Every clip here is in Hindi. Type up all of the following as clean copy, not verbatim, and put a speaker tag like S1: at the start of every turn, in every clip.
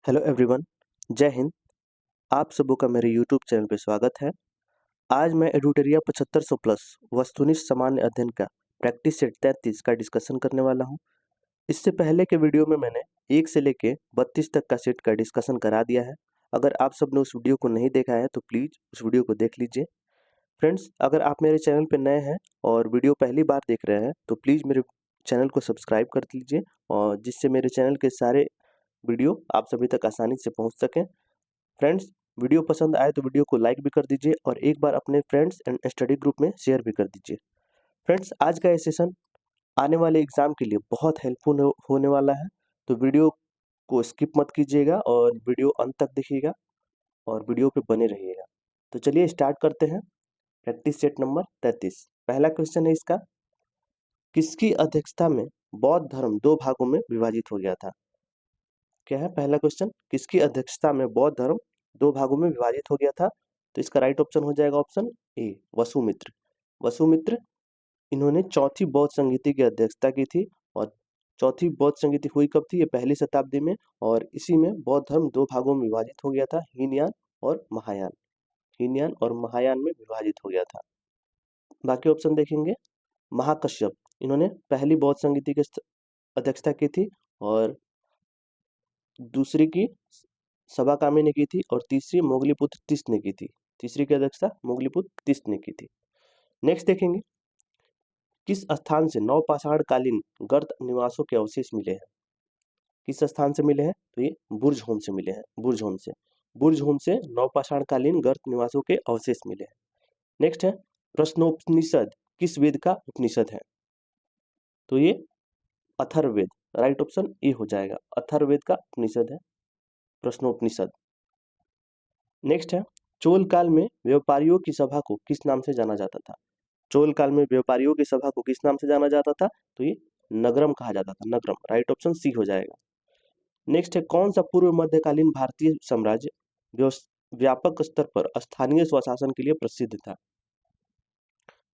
S1: हेलो एवरीवन, जय हिंद। आप सबों का मेरे यूट्यूब चैनल पे स्वागत है। आज मैं एडुटोरिया 7500 प्लस वस्तुनिष्ठ सामान्य अध्ययन का प्रैक्टिस सेट 33 का डिस्कशन करने वाला हूं। इससे पहले के वीडियो में मैंने 1 से लेके 32 तक का सेट का डिस्कशन करा दिया है। अगर आप सब ने उस वीडियो को नहीं देखा है तो प्लीज़ उस वीडियो को देख लीजिए। फ्रेंड्स, अगर आप मेरे चैनल पर नए हैं और वीडियो पहली बार देख रहे हैं तो प्लीज़ मेरे चैनल को सब्सक्राइब कर लीजिए, और जिससे मेरे चैनल के सारे वीडियो आप सभी तक आसानी से पहुंच सकें। फ्रेंड्स, वीडियो पसंद आए तो वीडियो को लाइक भी कर दीजिए और एक बार अपने फ्रेंड्स एंड स्टडी ग्रुप में शेयर भी कर दीजिए। फ्रेंड्स, आज का ये सेशन आने वाले एग्जाम के लिए बहुत हेल्पफुल होने वाला है, तो वीडियो को स्किप मत कीजिएगा और वीडियो अंत तक देखिएगा और वीडियो पे बने रहिएगा। तो चलिए स्टार्ट करते हैं। Practice set number 33। पहला क्वेश्चन है इसका, किसकी अध्यक्षता में बौद्ध धर्म 2 भागों में विभाजित हो गया था? क्या है पहला क्वेश्चन, किसकी अध्यक्षता में बौद्ध धर्म 2 भागों में विभाजित हो गया था? तो इसका राइट ऑप्शन हो जाएगा ऑप्शन ए, वसुमित्र। वसुमित्र, इन्होंने चौथी बौद्ध संगीति की अध्यक्षता की थी, और चौथी बौद्ध संगीति हुई कब थी? ये पहली शताब्दी में, और इसी में बौद्ध धर्म 2 भागों में विभाजित हो गया था, हीनयान और महायान। हीनयान और महायान में विभाजित हो गया था। बाकी ऑप्शन देखेंगे। महाकश्यप, इन्होंने पहली बौद्ध संगीति की अध्यक्षता की थी, और दूसरी की सभाकामी ने की थी, और तीसरी मोगलीपुत्र तिस्त ने की थी। तीसरी की अध्यक्षता मोगलीपुत्र तिस्त ने की थी। नेक्स्ट देखेंगे, किस स्थान से नवपाषाण कालीन गर्त निवासों के अवशेष मिले हैं? किस स्थान से मिले हैं? तो ये बुर्जहोम से मिले हैं। बुर्जहोम से नवपाषाण कालीन गर्त निवासों के अवशेष मिले हैं। नेक्स्ट है, प्रश्नोपनिषद किस वेद का उपनिषद है? तो ये अथर्ववेद। राइट ऑप्शन ए हो जाएगा, अथर्ववेद का उपनिषद है प्रश्नोपनिषद। नेक्स्ट है, चोल काल में व्यापारियों की सभा को किस नाम से जाना जाता था? चोल काल में व्यापारियों की सभा को किस नाम से जाना जाता था? तो ये नगरम कहा जाता था, नगरम। राइट ऑप्शन सी हो जाएगा। नेक्स्ट है, कौन सा पूर्व मध्यकालीन भारतीय साम्राज्य व्यापक स्तर पर स्थानीय स्वशासन के लिए प्रसिद्ध था?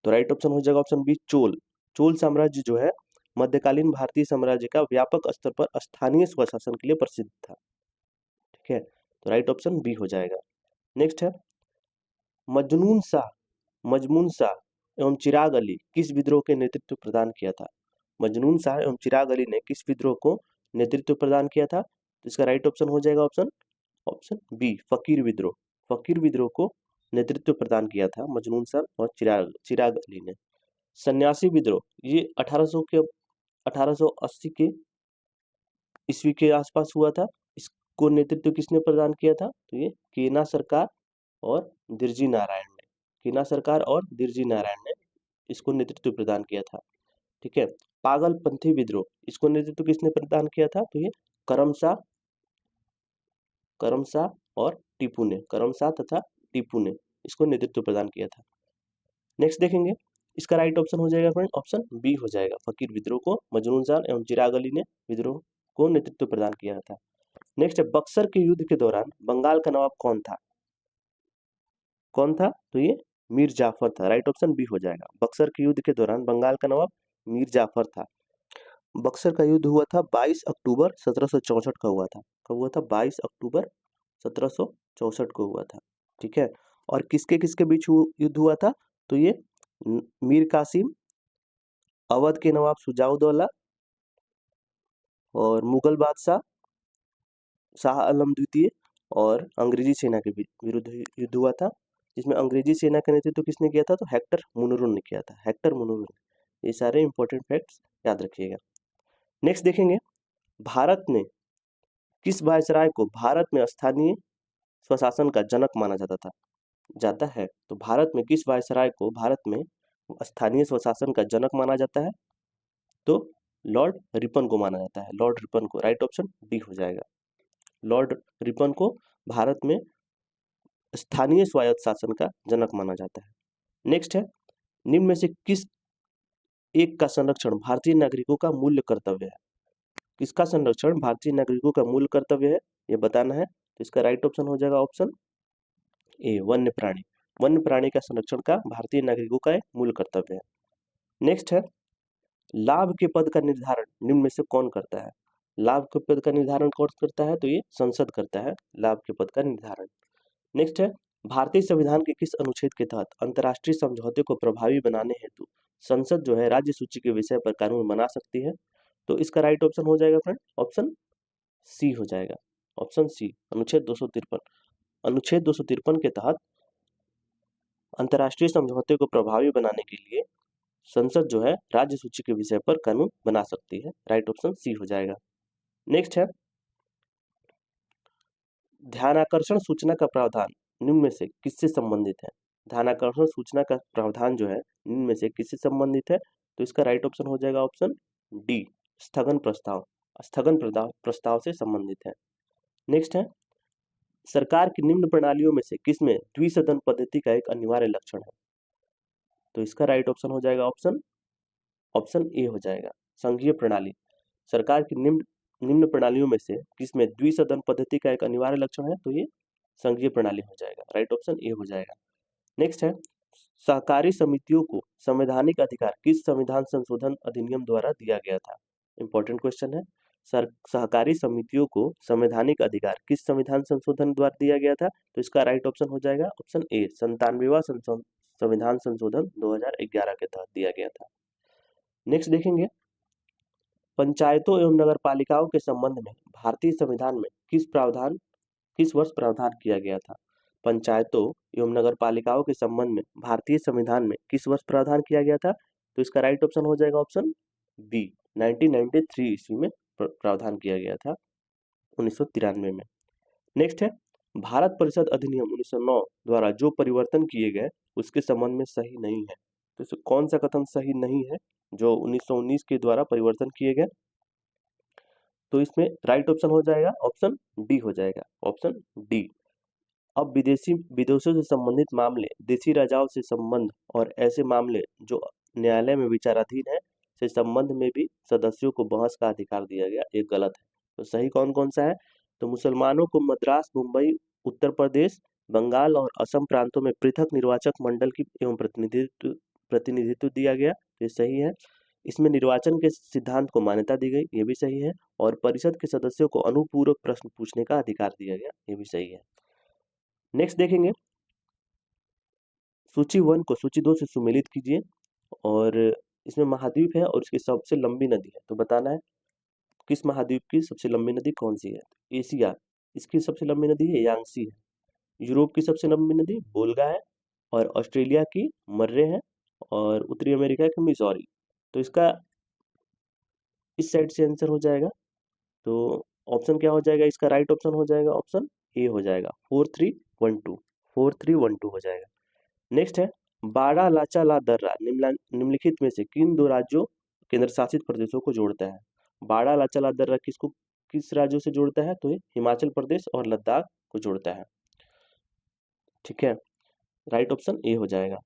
S1: तो राइट ऑप्शन हो जाएगा ऑप्शन बी, चोल। चोल साम्राज्य जो है मध्यकालीन भारतीय साम्राज्य का व्यापक स्तर पर स्थानीय स्वशासन के लिए प्रसिद्ध था। ठीक है, तो राइट ऑप्शन बी हो जाएगा। नेक्स्ट है, मजमून शाह एवं चिराग अली किस विद्रोह के नेतृत्व प्रदान किया था? मजनून शाह एवं चिराग अली ने किस विद्रोह को नेतृत्व प्रदान किया था? तो इसका राइट ऑप्शन हो जाएगा ऑप्शन बी, फकीर विद्रोह। फकीर विद्रोह को नेतृत्व प्रदान किया था मजनून शाह और चिराग अली ने। सन्यासी विद्रोह, ये 1880 के ईस्वी के आसपास हुआ था। इसको नेतृत्व किसने प्रदान किया था? तो ये केना सरकार और दिरजी नारायण ने। केना सरकार और दिरजी नारायण ने इसको नेतृत्व प्रदान किया था। ठीक है, पागलपंथी विद्रोह, इसको नेतृत्व किसने प्रदान किया था? तो ये करमशाह और टीपू ने, करमशाह तथा टीपू ने इसको नेतृत्व प्रदान किया था। नेक्स्ट देखेंगे, इसका राइट ऑप्शन हो जाएगा फ्रेंड ऑप्शन बी हो जाएगा, फकीर विद्रोह को मजनून शाह एवं चिराग अली ने विद्रोह को नेतृत्व प्रदान किया था। नेक्स्ट है, बक्सर के युद्ध के दौरान बंगाल का नवाब कौन था? कौन था? तो ये मीर जाफर था। राइट ऑप्शन बी हो जाएगा, बक्सर के युद्ध के दौरान बंगाल का नवाब मीर जाफर था। बक्सर का युद्ध हुआ था 22 अक्टूबर 1764 का हुआ था। कब हुआ था? 22 अक्टूबर 1764 को हुआ था। ठीक है, और किसके किसके बीच युद्ध हुआ था? तो ये मीर कासिम, अवध के नवाब सुजाउद्दौला और मुगल बादशाह शाह आलम द्वितीय और अंग्रेजी सेना के विरुद्ध युद्ध हुआ था, जिसमें अंग्रेजी सेना का नेतृत्व किसने किया था? तो हेक्टर मुनरो ने किया था, हेक्टर मुनरो। ये सारे इंपॉर्टेंट फैक्ट्स याद रखिएगा। नेक्स्ट देखेंगे, भारत में किस वायसराय को भारत में स्थानीय स्वशासन का जनक माना जाता है? तो भारत में किस वायसराय को भारत में स्थानीय स्वशासन का जनक माना जाता है? तो लॉर्ड रिपन को माना जाता है, लॉर्ड रिपन को। राइट ऑप्शन डी हो जाएगा, लॉर्ड रिपन को भारत में स्थानीय स्वायत्त शासन का जनक माना जाता है। नेक्स्ट है, निम्न में से किस एक का संरक्षण भारतीय नागरिकों का मूल्य कर्तव्य है? किसका संरक्षण भारतीय नागरिकों का मूल कर्तव्य है, ये बताना है। तो इसका राइट ऑप्शन हो जाएगा ऑप्शन ए, वन्य प्राणी। वन्य प्राणी का संरक्षण का भारतीय नागरिकों का एक मूल कर्तव्य है। नेक्स्ट है, लाभ के पद का निर्धारण निम्न में से कौन करता है? लाभ के पद का निर्धारण कौन करता है? तो ये संसद करता है लाभ के पद का निर्धारण। नेक्स्ट है, भारतीय संविधान के किस अनुच्छेद के तहत अंतर्राष्ट्रीय समझौते को प्रभावी बनाने हेतु संसद जो है राज्य सूची के विषय पर कानून बना सकती है? तो इसका राइट ऑप्शन हो जाएगा फ्रेंड ऑप्शन सी हो जाएगा। ऑप्शन सी, अनुच्छेद 253। अनुच्छेद 253 के तहत अंतर्राष्ट्रीय समझौते को प्रभावी बनाने के लिए संसद जो है राज्य सूची के विषय पर कानून बना सकती है। राइट ऑप्शन सी हो जाएगा। नेक्स्ट है, ध्यानाकर्षण सूचना का प्रावधान निम्न में से किससे संबंधित है? ध्यानाकर्षण सूचना का प्रावधान जो है निम्न में से किससे संबंधित है? तो इसका राइट ऑप्शन हो जाएगा ऑप्शन डी, स्थगन प्रस्ताव। स्थगन प्रस्ताव से संबंधित है। नेक्स्ट है, सरकार की निम्न प्रणालियों में से किसमें द्विसदन पद्धति का एक अनिवार्य लक्षण है? तो इसका राइट ऑप्शन हो जाएगा ऑप्शन ए हो जाएगा, संघीय प्रणाली। सरकार की निम्न प्रणालियों में से किसमें द्विसदन पद्धति का एक अनिवार्य लक्षण है? तो ये संघीय प्रणाली हो जाएगा। राइट ऑप्शन ए हो जाएगा। नेक्स्ट है, सहकारी समितियों को संवैधानिक अधिकार किस संविधान संशोधन अधिनियम द्वारा दिया गया था? इंपॉर्टेंट क्वेश्चन है। सहकारी समितियों को संवैधानिक अधिकार किस संविधान संशोधन द्वारा दिया गया था? तो इसका राइट ऑप्शन हो जाएगा ऑप्शन ए, 97वां संविधान संशोधन 2011 के तहत दिया गया था। नेक्स्ट देखेंगे, पंचायतों एवं नगर पालिकाओं के संबंध में भारतीय संविधान में किस वर्ष प्रावधान किया गया था? पंचायतों एवं नगर पालिकाओं के संबंध में भारतीय संविधान में किस वर्ष प्रावधान किया गया था? तो इसका राइट ऑप्शन हो जाएगा ऑप्शन बी, 1993 ईस्वी में प्रावधान किया गया था, 1993 में। नेक्स्ट है, भारत परिषद अधिनियम 1909 द्वारा जो परिवर्तन किए गए उसके संबंध में सही नहीं है। तो कौन सा कथन सही नहीं है जो 1919 के द्वारा परिवर्तन किए गए? तो इसमें राइट ऑप्शन हो जाएगा ऑप्शन डी हो जाएगा, ऑप्शन डी। अब विदेशों से संबंधित मामले, देशी राजाओं से संबंध और ऐसे मामले जो न्यायालय में विचाराधीन है से संबंध में भी सदस्यों को बहस का अधिकार दिया गया, ये गलत है। तो सही कौन कौन सा है? तो मुसलमानों को मद्रास, मुंबई, उत्तर प्रदेश, बंगाल और असम प्रांतों में पृथक निर्वाचक मंडल की एवं प्रतिनिधित्व दिया गया, ये सही है। इसमें निर्वाचन के सिद्धांत को मान्यता दी गई, ये भी सही है। और परिषद के सदस्यों को अनुपूरक प्रश्न पूछने का अधिकार दिया गया, ये भी सही है। नेक्स्ट देखेंगे, सूची 1 को सूची 2 से सुमेलित कीजिए और इसमें महाद्वीप है और इसकी सबसे लंबी नदी है, तो बताना है किस महाद्वीप की सबसे लंबी नदी कौन सी है? एशिया, इसकी सबसे लंबी नदी है यांगसी है। यूरोप की सबसे लंबी नदी वोल्गा है और ऑस्ट्रेलिया की मर्रे है और उत्तरी अमेरिका की मिसौरी। तो इसका इस साइड से आंसर हो जाएगा। तो ऑप्शन क्या हो जाएगा? इसका राइट ऑप्शन हो जाएगा ऑप्शन ए हो जाएगा, 4312 हो जाएगा। नेक्स्ट है, बाड़ा लाचा दर्रा निम्नलिखित में से किन दो राज्यों केंद्र शासित प्रदेशों को जोड़ता है? बाड़ा लाचा दर्रा किस राज्यों से जोड़ता है? तो ये हिमाचल प्रदेश और लद्दाख को जोड़ता है। ठीक है, राइट ऑप्शन ए हो जाएगा।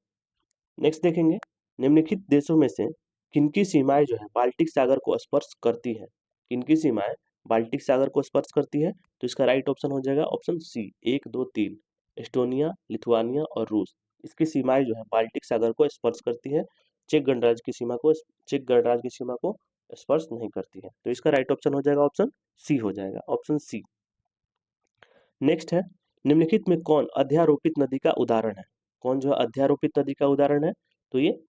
S1: नेक्स्ट देखेंगे, निम्नलिखित देशों में से किनकी सीमाएं जो है बाल्टिक सागर को स्पर्श करती है? किनकी सीमाएं बाल्टिक सागर को स्पर्श करती है? तो इसका राइट ऑप्शन हो जाएगा ऑप्शन सी, 1 2 3, एस्टोनिया, लिथुआनिया और रूस। इसकी सीमाएं जो है बाल्टिक सागर को स्पर्श करती है, चेक गणराज्य की सीमा को स्पर्श नहीं करती है। तो इसका राइट ऑप्शन हो जाएगा ऑप्शन सी हो जाएगा, ऑप्शन सी। नेक्स्ट है, निम्नलिखित में कौन अध्यारोपित नदी का उदाहरण है? कौन जो है अध्यारोपित नदी का उदाहरण है? तो ये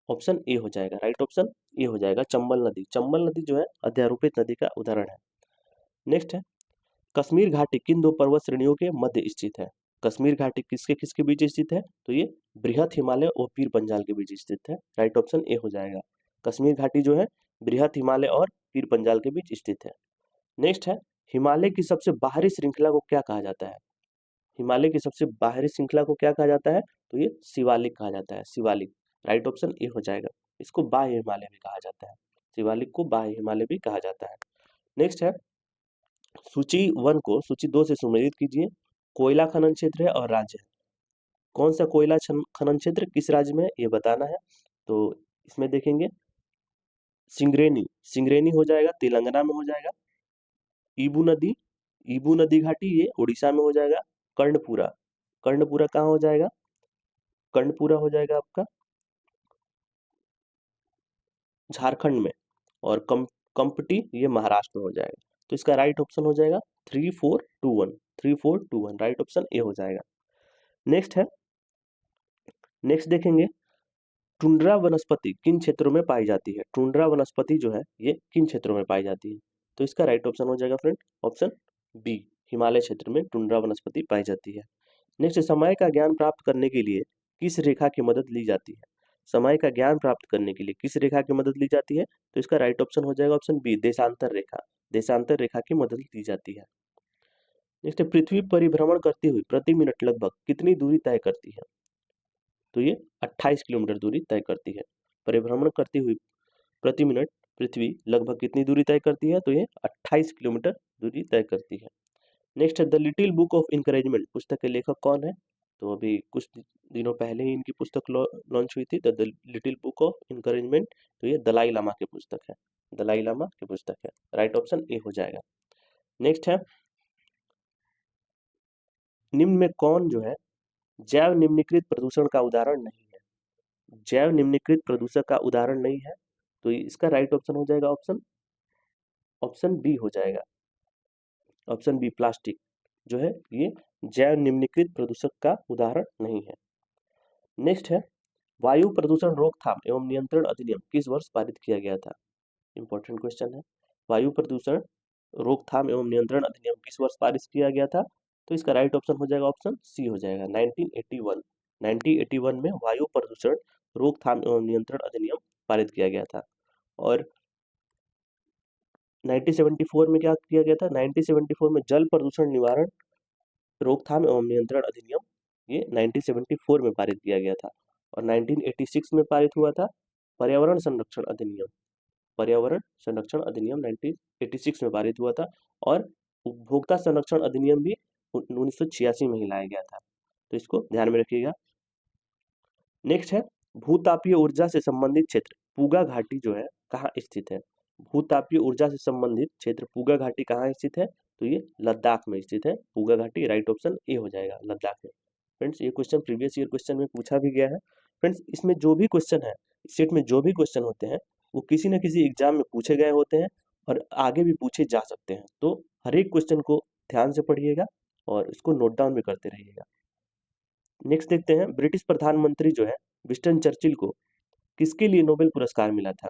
S1: ऑप्शन ए हो जाएगा, राइट ऑप्शन ए हो जाएगा, चंबल नदी। चंबल नदी जो है अध्यारोपित नदी का उदाहरण है। नेक्स्ट है, कश्मीर घाटी किन दो पर्वत श्रेणियों के मध्य स्थित है? कश्मीर घाटी किसके किसके बीच स्थित है? तो ये बृहत हिमालय और पीर पंजाल के बीच स्थित है। राइट ऑप्शन ए हो जाएगा, कश्मीर घाटी जो है बृहत हिमालय और पीर पंजाल के बीच स्थित है। नेक्स्ट है, हिमालय की सबसे बाहरी श्रृंखला को क्या कहा जाता है? हिमालय की सबसे बाहरी श्रृंखला को क्या कहा जाता है? तो ये शिवालिक कहा जाता है, शिवालिक। राइट ऑप्शन ए हो जाएगा, इसको बाह्य हिमालय भी कहा जाता है, शिवालिक को बाह्य हिमालय भी कहा जाता है। नेक्स्ट है, सूची 1 को सूची 2 से सुमेलित कीजिए। कोयला खनन क्षेत्र है और राज्य है। कौन सा कोयला खनन क्षेत्र किस राज्य में है ये बताना है। तो इसमें देखेंगे, सिंगरेनी हो जाएगा, तेलंगाना में हो जाएगा। ईबू नदी घाटी ये उड़ीसा में हो जाएगा। कर्णपुरा कहाँ हो जाएगा? कर्णपुरा हो जाएगा आपका झारखंड में। और कंपटी ये महाराष्ट्र में हो जाएगा। तो इसका राइट ऑप्शन हो जाएगा 3421, 3421 राइट ऑप्शन ए हो जाएगा। नेक्स्ट देखेंगे टुंड्रा वनस्पति किन क्षेत्रों में पाई जाती है। टुंड्रा वनस्पति जो है ये किन क्षेत्रों में पाई जाती है, तो इसका राइट ऑप्शन हो जाएगा फ्रेंड ऑप्शन बी, हिमालय क्षेत्र में टुंड्रा वनस्पति पाई जाती है। नेक्स्ट, समय का ज्ञान प्राप्त करने के लिए किस रेखा की मदद ली जाती है। समय का ज्ञान प्राप्त करने के लिए किस रेखा की मदद ली जाती है, तो इसका राइट ऑप्शन हो जाएगा ऑप्शन बी, देशांतर रेखा, देशांतर रेखा की मदद ली जाती है। नेक्स्ट, पृथ्वी परिभ्रमण करती हुई प्रति मिनट लगभग कितनी दूरी तय करती है, तो ये 28 किलोमीटर दूरी तय करती है। परिभ्रमण करती हुई प्रति मिनट पृथ्वी लगभग कितनी दूरी तय करती है, तो ये 28 किलोमीटर दूरी तय करती है। नेक्स्ट है the little book of encouragement, पुस्तक के लेखक कौन है, तो अभी कुछ दिनों पहले ही इनकी पुस्तक लॉन्च हुई थी, the little book of encouragement, तो ये दलाई लामा की पुस्तक है, दलाई लामा की पुस्तक है, राइट ऑप्शन ए हो जाएगा। नेक्स्ट है निम्न में कौन जो है जैव निम्नीकृत प्रदूषण का उदाहरण नहीं है, जैव निम्नीकृत प्रदूषक का उदाहरण नहीं है, तो इसका राइट ऑप्शन हो जाएगा ऑप्शन बी हो जाएगा, ऑप्शन बी प्लास्टिक जो है ये जैव निम्नीकृत प्रदूषक का उदाहरण नहीं है। नेक्स्ट है वायु प्रदूषण रोकथाम एवं नियंत्रण अधिनियम किस वर्ष पारित किया गया था, इंपॉर्टेंट क्वेश्चन है। वायु प्रदूषण रोकथाम एवं नियंत्रण अधिनियम किस वर्ष पारित किया गया था, तो इसका राइट ऑप्शन हो जाएगा ऑप्शन सी हो जाएगा 1981, 1981 में वायु प्रदूषण रोकथाम एवं नियंत्रण अधिनियम पारित किया गया था। और 1974 में क्या किया गया था, 1974 में जल प्रदूषण निवारण रोकथाम एवं नियंत्रण अधिनियम ये 1974 में पारित किया गया था। और 1986 में पारित हुआ था पर्यावरण संरक्षण अधिनियम, पर्यावरण संरक्षण अधिनियम 1986 में पारित हुआ था। और उपभोक्ता संरक्षण अधिनियम भी 1986 में ही लाया गया था, तो इसको ध्यान में रखिएगा। नेक्स्ट है भूतापीय ऊर्जा से संबंधित क्षेत्र पूगा घाटी जो है कहाँ स्थित है, भूतापीय ऊर्जा से संबंधित क्षेत्र पूगा घाटी कहाँ स्थित है, तो ये लद्दाख में स्थित है, पूगा घाटी राइट ऑप्शन ए हो जाएगा, लद्दाख में। फ्रेंड्स ये क्वेश्चन प्रीवियस ईयर क्वेश्चन में पूछा भी गया है। फ्रेंड्स इसमें जो भी क्वेश्चन है, सेट में जो भी क्वेश्चन होते हैं वो किसी न किसी एग्जाम में पूछे गए होते हैं और आगे भी पूछे जा सकते हैं, तो हर एक क्वेश्चन को ध्यान से पढ़िएगा और इसको नोट डाउन भी करते रहिएगा। नेक्स्ट देखते हैं ब्रिटिश प्रधानमंत्री जो है विंस्टन चर्चिल को किसके लिए नोबेल पुरस्कार मिला था।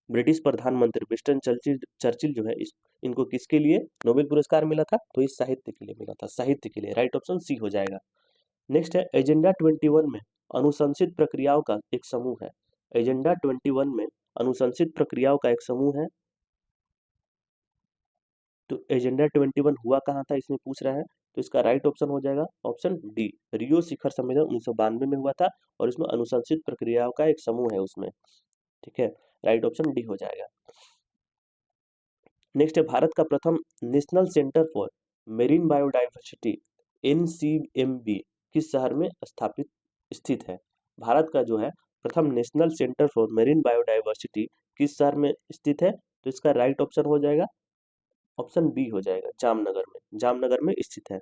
S1: ब्रिटिश प्रधानमंत्री विंस्टन चर्चिल जो है इनको किसके लिए नोबेल पुरस्कार मिला था, तो इस साहित्य के लिए मिला था, साहित्य के लिए, राइट ऑप्शन सी हो जाएगा। नेक्स्ट है एजेंडा 21 में अनुशंसित प्रक्रियाओं का एक समूह है, एजेंडा 21 में अनुशंसित प्रक्रियाओं का एक समूह है, तो एजेंडा 21 हुआ कहाँ था इसमें पूछ रहा है, तो इसका राइट ऑप्शन हो जाएगा ऑप्शन डी, रियो शिखर सम्मेलन 1992 में हुआ था और इसमें अनुशंसित प्रक्रियाओं का एक समूह है उसमें, ठीक है, राइट ऑप्शन डी हो जाएगा। नेक्स्ट है भारत का प्रथम national centre for marine biodiversity NCMB किस शहर में स्थापित स्थित है, भारत का जो है प्रथम national centre for marine biodiversity किस शहर में स्थित है, तो इसका राइट ऑप्शन हो जाएगा ऑप्शन बी हो जाएगा, जामनगर में, जामनगर में स्थित है।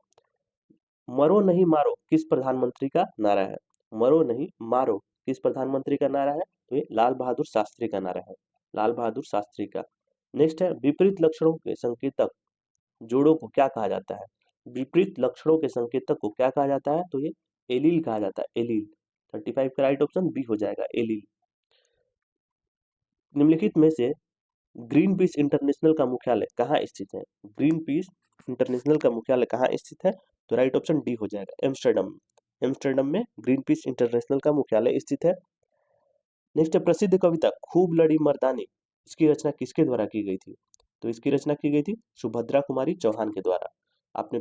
S1: मरो नहीं मारो किस प्रधानमंत्री का नारा है, मरो नहीं मारो किस प्रधानमंत्री का नारा है, तो ये लाल बहादुर शास्त्री का नारा है, लाल बहादुर शास्त्री का। नेक्स्ट है विपरीत लक्षणों के संकेतक जोड़ों को क्या कहा जाता है, विपरीत लक्षणों के संकेतक को क्या कहा जाता है, तो ये एलील कहा जाता है, एलील, 35 का राइट ऑप्शन बी हो जाएगा, एलील। निम्नलिखित में से ग्रीन पीस इंटरनेशनल का मुख्यालय कहाँ स्थित है, ग्रीन पीस इंटरनेशनल का मुख्यालय कहाँ स्थित है, तो राइट ऑप्शन डी हो जाएगा, एम्स्टर्डम, एम्स्टर्डम में ग्रीन पीस इंटरनेशनल का मुख्यालय स्थित है। नेक्स्ट प्रसिद्ध कविता खूब लड़ी मर्दानी, इसकी रचना किसके द्वारा की गई थी, तो इसकी रचना की गई थी सुभद्रा कुमारी चौहान के द्वारा। आपने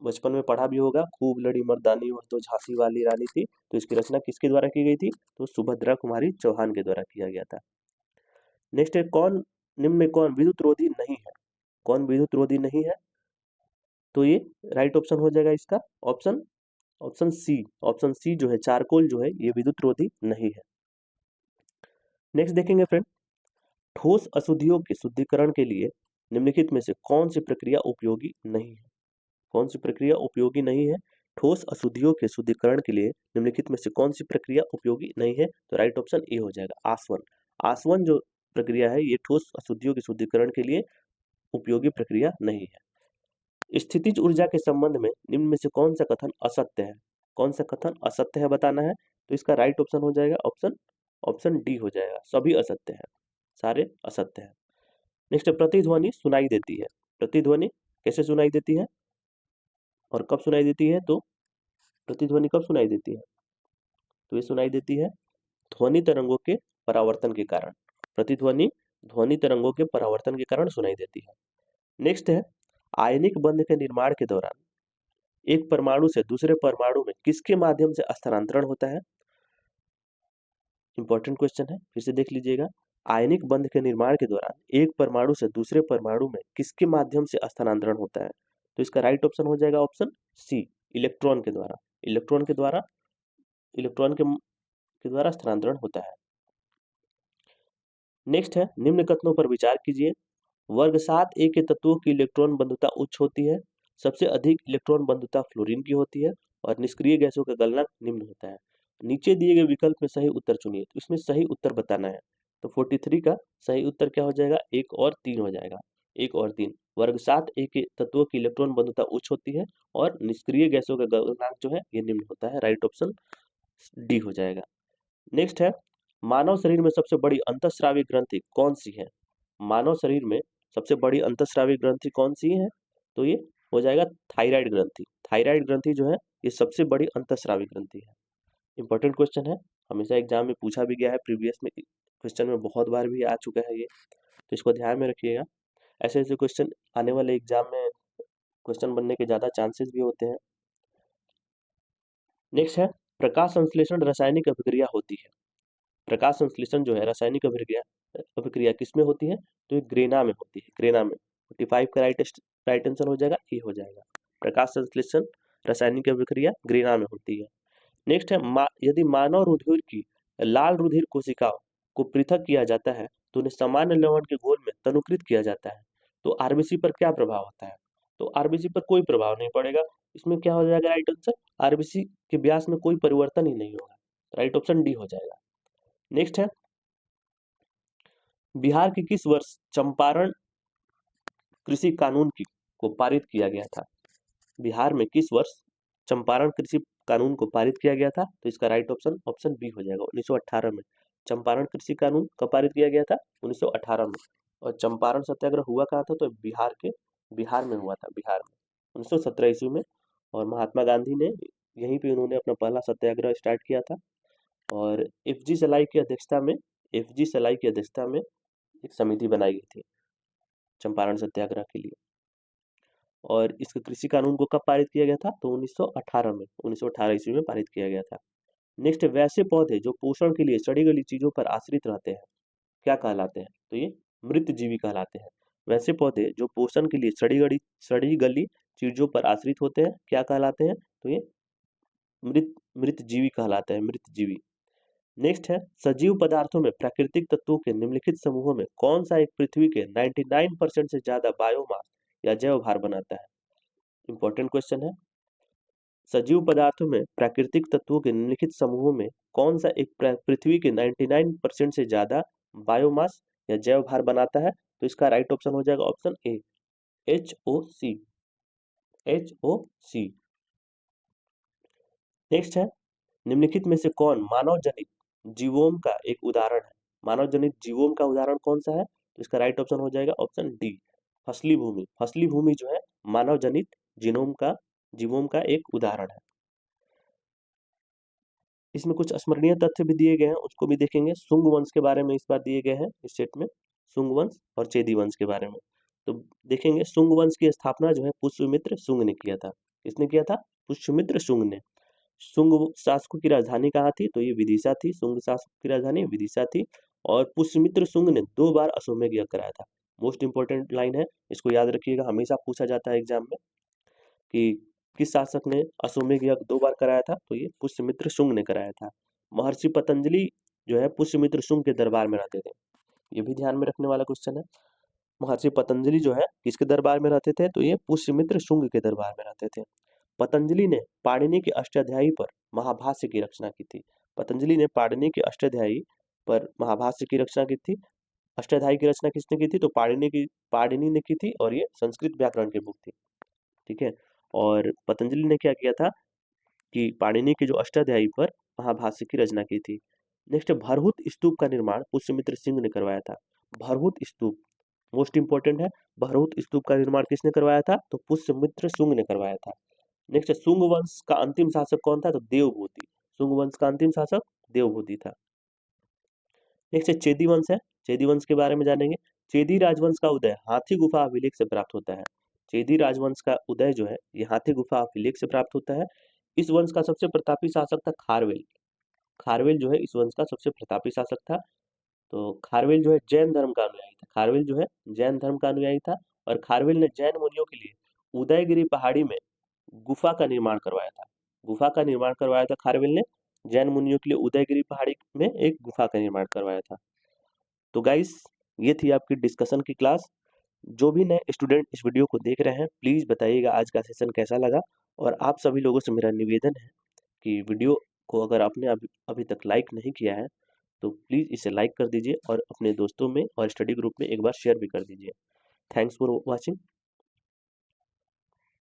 S1: बचपन में पढ़ा भी होगा खूब लड़ी मर्दानी वह तो झांसी वाली रानी थी, तो इसकी रचना किसके द्वारा की गई थी, तो सुभद्रा कुमारी चौहान के द्वारा किया गया था। नेक्स्ट है कौन निम्न में कौन विद्युत रोधी नहीं है, कौन विद्युत रोधी नहीं है, तो ये राइट ऑप्शन हो जाएगा इसका option option C, option C जो है चारकोल जो है ये विद्युत रोधी नहीं है। नेक्स्ट देखेंगे फ्रेंड ठोस अशुद्धियों के शुद्धिकरण के लिए निम्नलिखित में से कौन सी प्रक्रिया उपयोगी नहीं है, कौन सी प्रक्रिया उपयोगी नहीं है, ठोस अशुद्धियों के शुद्धिकरण के लिए निम्नलिखित में से कौन सी प्रक्रिया उपयोगी नहीं है, तो राइट ऑप्शन ए हो जाएगा आसवन, आसवन जो प्रक्रिया है ये ठोस अशुद्धियों के शुद्धिकरण के लिए उपयोगी प्रक्रिया नहीं है। स्थितिज ऊर्जा के संबंध में निम्न में से कौन सा कथन असत्य है? कौन सा कथन असत्य है बताना है, तो इसका राइट ऑप्शन हो जाएगा ऑप्शन डी हो जाएगा, सभी असत्य है, सारे असत्य है। नेक्स्ट, प्रतिध्वनि सुनाई देती है। प्रतिध्वनि कैसे सुनाई देती है और कब सुनाई देती है? तो प्रतिध्वनि कब सुनाई देती है? तो ये सुनाई देती है ध्वनि तरंगों के परावर्तन के कारण। प्रतिध्वनि ध्वनि तरंगों के परावर्तन के कारण सुनाई देती है। नेक्स्ट है, आयनिक बंध के निर्माण के दौरान एक परमाणु से दूसरे परमाणु में किसके माध्यम से स्थानांतरण होता है? इंपॉर्टेंट क्वेश्चन है, फिर से देख लीजिएगा। आयनिक बंध के निर्माण के दौरान एक परमाणु से दूसरे परमाणु में किसके माध्यम से स्थानांतरण होता है? तो इसका राइट ऑप्शन हो जाएगा ऑप्शन सी, इलेक्ट्रॉन के द्वारा। इलेक्ट्रॉन के द्वारा स्थानांतरण होता है। नेक्स्ट है, निम्न कथनों पर विचार कीजिए। वर्ग 7A के तत्वों की इलेक्ट्रॉन बंधुता उच्च होती है, सबसे अधिक इलेक्ट्रॉन बंधुता फ्लोरीन की होती है और निष्क्रिय गैसों का गलनांक निम्न होता है। नीचे दिए गए विकल्प में सही उत्तर चुनिए। तो इसमें सही उत्तर बताना है, तो 43 का सही उत्तर क्या हो जाएगा? 1 और 3 हो जाएगा। 1 और 3, वर्ग 7A के तत्वों की इलेक्ट्रॉन बंधुता उच्च होती है और निष्क्रिय गैसों का गलनांक जो है ये निम्न होता है। राइट ऑप्शन डी हो जाएगा। नेक्स्ट है, मानव शरीर में सबसे बड़ी अंतःस्रावी ग्रंथि कौन सी है? मानव शरीर में सबसे बड़ी अंतःस्रावी ग्रंथि कौन सी है? तो ये हो जाएगा थायराइड ग्रंथि। थायराइड ग्रंथि जो है ये सबसे बड़ी अंतःस्रावी ग्रंथि है। इंपॉर्टेंट क्वेश्चन है, हमेशा एग्जाम में पूछा भी गया है, प्रीवियस में क्वेश्चन में बहुत बार भी आ चुका है ये, तो इसको ध्यान में रखिएगा। ऐसे ऐसे क्वेश्चन आने वाले एग्जाम में क्वेश्चन बनने के ज्यादा चांसेस भी होते हैं। नेक्स्ट है, प्रकाश संश्लेषण रासायनिक अभिक्रिया होती है। प्रकाश संश्लेषण जो है रासायनिक अभिक्रिया किसमें होती है? तो ये ग्रेना में होती है। ग्रेना में 45 का राइट आंसर हो जाएगा, ए हो जाएगा। प्रकाश संश्लेषण रासायनिक अभिक्रिया ग्रेना में होती है। नेक्स्ट है, यदि मानव रुधिर की लाल रुधिर कोशिकाओं को पृथक किया जाता है तो उन्हें सामान्य लवण के घोल में तनुकृत किया जाता है, तो आरबीसी पर क्या प्रभाव होता है? तो आरबीसी पर कोई प्रभाव नहीं पड़ेगा। इसमें क्या हो जाएगा राइट आंसर? आरबीसी के व्यास में कोई परिवर्तन ही नहीं होगा। राइट ऑप्शन डी हो जाएगा। नेक्स्ट है, बिहार के किस वर्ष चंपारण कृषि कानून को पारित किया गया था? बिहार में किस वर्ष चंपारण कृषि कानून को पारित किया गया था? तो इसका राइट ऑप्शन बी हो जाएगा, 1918 में। चंपारण कृषि कानून कब पारित किया गया था? 1918 में। और चंपारण सत्याग्रह हुआ कहाँ था? तो बिहार में हुआ था, बिहार में 1917 ईस्वी में। और महात्मा गांधी ने यहीं पे उन्होंने अपना पहला सत्याग्रह स्टार्ट किया था। और एफजी सलाई की अध्यक्षता में एक समिति बनाई गई थी चंपारण सत्याग्रह के लिए। और इस कृषि कानून को कब पारित किया गया था? तो 1918 ईस्वी में पारित किया गया था। नेक्स्ट, वैसे पौधे जो पोषण के लिए सड़ी गली चीजों पर आश्रित रहते हैं क्या कहलाते हैं? तो ये मृत जीवी कहलाते हैं। वैसे पौधे जो पोषण के लिए सड़ी गली चीजों पर आश्रित होते हैं क्या कहलाते हैं? तो ये मृत जीवी कहलाते हैं, मृत जीवी। नेक्स्ट है, सजीव पदार्थों में प्राकृतिक तत्वों के निम्नलिखित समूहों में कौन सा एक पृथ्वी के 99% से ज्यादा बायोमास या जैव भार बनाता है? इंपॉर्टेंट क्वेश्चन है। सजीव पदार्थों में प्राकृतिक तत्वों के निम्नलिखित समूहों में कौन सा एक पृथ्वी के 99% से ज्यादा बायोमास या जैव भार बनाता है? तो इसका राइट ऑप्शन हो जाएगा ऑप्शन ए, HOC। नेक्स्ट है, निम्नलिखित में से कौन मानव जनित जीवोम का एक उदाहरण है? मानव जनित जीवोम का उदाहरण कौन सा है? तो इसका राइट ऑप्शन हो जाएगा ऑप्शन डी, फसली भूमि। फसली भूमि जो है मानव जनित जीवोम का एक उदाहरण है। इसमें कुछ स्मरणीय तथ्य भी दिए गए हैं, उसको भी देखेंगे। सुंग वंश के बारे में इस बार दिए गए हैं इस सेट में, सुंग वंश और चेदी वंश के बारे में। तो देखेंगे, सुंग वंश की स्थापना जो है पुष्यमित्र शुंग ने किया था। किसने किया था? पुष्यमित्र शुंग ने। शुंग शासकों की राजधानी कहाँ थी? तो ये विदिशा थी। शुंग शासकों की राजधानी विदिशा थी। और पुष्यमित्र शुंग ने 2 बार अश्वमेध यज्ञ कराया था। मोस्ट इंपोर्टेंट लाइन है, इसको याद रखिएगा, हमेशा पूछा जाता है एग्जाम में कि किस शासक ने अश्वमेध यज्ञ 2 बार कराया था? तो ये पुष्यमित्र शुंग ने कराया था। महर्षि पतंजलि जो है पुष्यमित्र शुंग के दरबार में रहते थे। ये भी ध्यान में रखने वाला क्वेश्चन है। महर्षि पतंजलि जो है किसके दरबार में रहते थे? तो ये पुष्यमित्र शुंग के दरबार में रहते थे। पतंजलि ने पाणिनि के अष्टाध्यायी पर महाभाष्य की रचना की थी। पतंजलि ने पाणिनि के अष्टाध्यायी पर महाभाष्य की रचना की थी। अष्टाध्यायी की रचना किसने की थी? तो पाणिनि ने की थी, और ये संस्कृत व्याकरण की बुक थी। ठीक है। और पतंजलि ने क्या किया था कि पाणिनि के जो अष्टाध्यायी पर महाभाष्य की रचना की थी। नेक्स्ट, भरहुत स्तूप का निर्माण पुष्यमित्र सिंह ने करवाया था। भरहुत स्तूप मोस्ट इंपॉर्टेंट है। भरहुत स्तूप का निर्माण किसने करवाया था? तो पुष्यमित्र शुंग ने करवाया था। नेक्स्ट, शुंग वंश का अंतिम शासक कौन था? तो देवभूति। शुंग वंश का अंतिम शासक देवभूति था। नेक्स्ट चेदी वंश है। चेदी वंश के बारे में जानेंगे। चेदी राजवंश का उदय हाथी गुफा अभिलेख से प्राप्त होता है। चेदी राजवंश का उदय जो है ये हाथी गुफा अभिलेख से प्राप्त होता है। इस वंश का सबसे प्रतापी शासक था खारवेल। खारवेल जो है इस वंश का सबसे प्रतापी शासक था। तो खारवेल जो है जैन धर्म का अनुयायी था। खारवेल जो है जैन धर्म का अनुयायी था, और खारवेल ने जैन मुनियों के लिए उदयगिरी पहाड़ी में गुफा का निर्माण करवाया था। गुफा का निर्माण करवाया था खारवेल ने। जैन मुनियों के लिए उदयगिरी पहाड़ी में एक गुफा का निर्माण करवाया था। तो गाइस, ये थी आपकी डिस्कशन की क्लास। जो भी नए स्टूडेंट इस वीडियो को देख रहे हैं, प्लीज़ बताइएगा आज का सेशन कैसा लगा। और आप सभी लोगों से मेरा निवेदन है कि वीडियो को अगर आपने अभी तक लाइक नहीं किया है तो प्लीज़ इसे लाइक कर दीजिए, और अपने दोस्तों में और स्टडी ग्रुप में एक बार शेयर भी कर दीजिए। Thanks for watching.